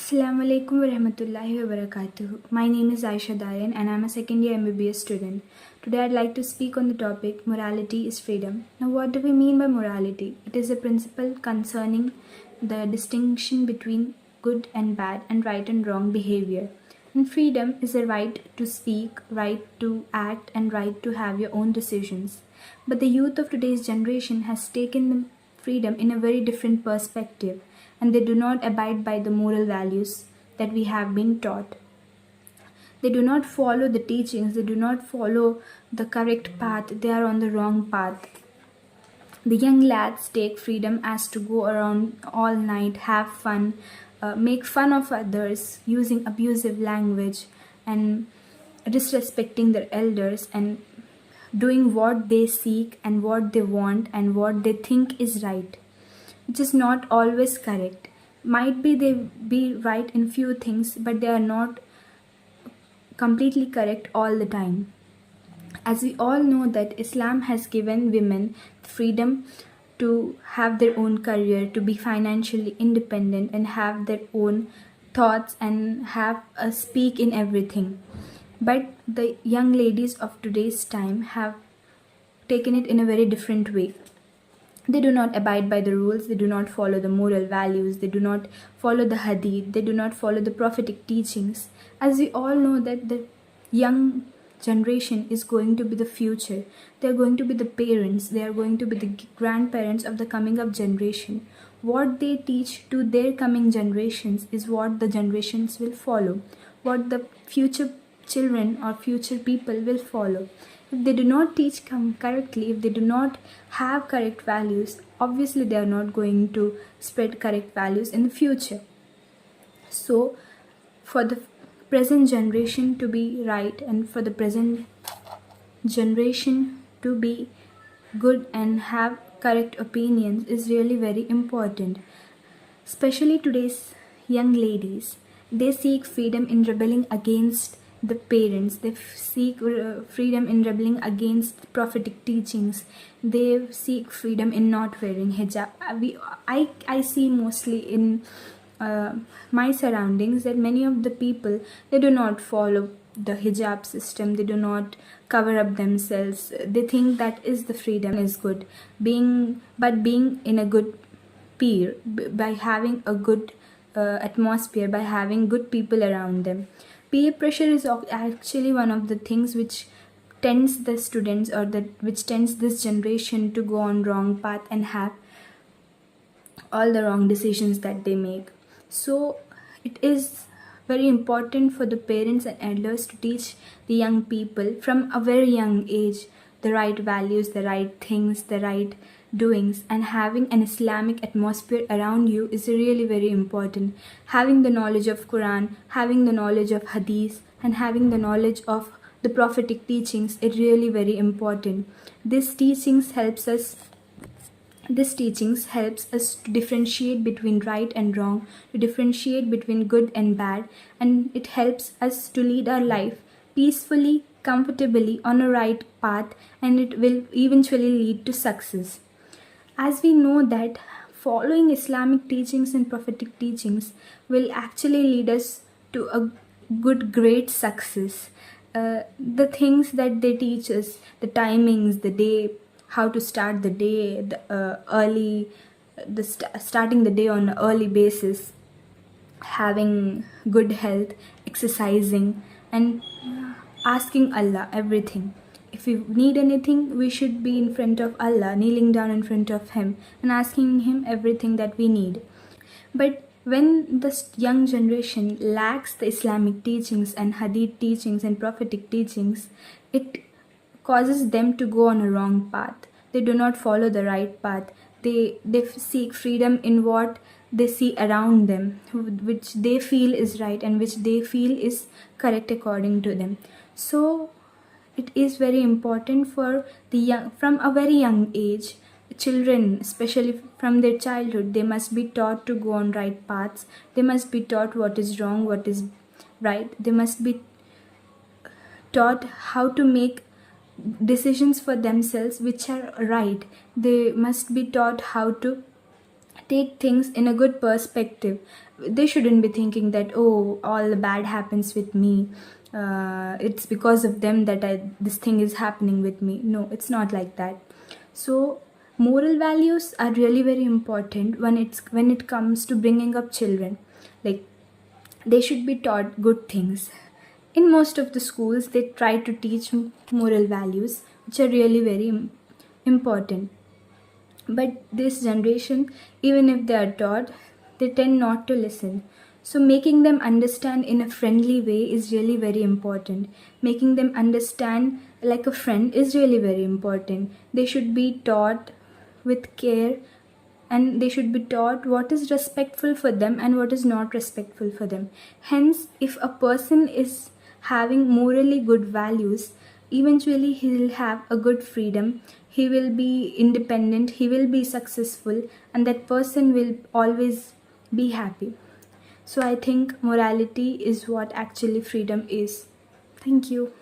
Assalamu alaikum wa rahmatullahi wa barakatuh. My name is Ayesha Darain and I'm a second year MBBS student. Today I'd like to speak on the topic morality is freedom. Now, what do we mean by morality? It is a principle concerning the distinction between good and bad and right and wrong behavior. And freedom is a right to speak, right to act, and right to have your own decisions. But the youth of today's generation has taken the freedom in a very different perspective, and they do not abide by the moral values that we have been taught. They do not follow the teachings, they do not follow the correct path, they are on the wrong path. The young lads take freedom as to go around all night, have fun, make fun of others, using abusive language and disrespecting their elders, and doing what they seek and what they want and what they think is right, which is not always correct. Might be they be right in few things, but they are not completely correct all the time. As we all know that Islam has given women freedom to have their own career, to be financially independent and have their own thoughts and have a speak in everything. But the young ladies of today's time have taken it in a very different way. They do not abide by the rules, they do not follow the moral values, they do not follow the hadith, they do not follow the prophetic teachings. As we all know that the young generation is going to be the future. They are going to be the parents, they are going to be the grandparents of the coming up generation. What they teach to their coming generations is what the generations will follow, what the future children or future people will follow. If they do not teach correctly, if they do not have correct values, obviously they are not going to spread correct values in the future. So, for the present generation to be right and for the present generation to be good and have correct opinions is really very important. Especially today's young ladies, they seek freedom in rebelling against the parents, they seek freedom in rebelling against prophetic teachings, they seek freedom in not wearing hijab. I see mostly in my surroundings that many of the people, they do not follow the hijab system, they do not cover up themselves, they think that is the freedom is good, being in a good peer, by having a good atmosphere, by having good people around them. Peer pressure is actually one of the things which tends the students or which tends this generation to go on wrong path and have all the wrong decisions that they make. So it is very important for the parents and elders to teach the young people from a very young age the right values, the right things, the right doings, and having an Islamic atmosphere around you is really very important. Having the knowledge of Quran, having the knowledge of Hadith, and having the knowledge of the prophetic teachings is really very important. This teachings helps us to differentiate between right and wrong, to differentiate between good and bad, and it helps us to lead our life peacefully, comfortably on a right path, and it will eventually lead to success. As we know that following Islamic teachings and prophetic teachings will actually lead us to a great success. The things that they teach us, the timings, the day, how to start the day, starting the day on an early basis, having good health, exercising, and asking Allah everything. If we need anything, we should be in front of Allah, kneeling down in front of Him and asking Him everything that we need. But when this young generation lacks the Islamic teachings and Hadith teachings and prophetic teachings, it causes them to go on a wrong path. They do not follow the right path. They seek freedom in what they see around them, which they feel is right and which they feel is correct according to them. So it is very important for the young, from a very young age, children, especially from their childhood, they must be taught to go on right paths. They must be taught what is wrong, what is right. They must be taught how to make decisions for themselves which are right. They must be taught how to take things in a good perspective. They shouldn't be thinking that, oh, all the bad happens with me, it's because of them that this thing is happening with me. No, it's not like that. So moral values are really very important when it comes to bringing up children. Like, they should be taught good things. In most of the schools, they try to teach moral values, which are really very important. But this generation, even if they are taught, they tend not to listen. So making them understand in a friendly way is really very important. Making them understand like a friend is really very important. They should be taught with care, and they should be taught what is respectful for them and what is not respectful for them. Hence, if a person is having morally good values, eventually he will have a good freedom, he will be independent, he will be successful, and that person will always be happy. So I think morality is what actually freedom is. Thank you.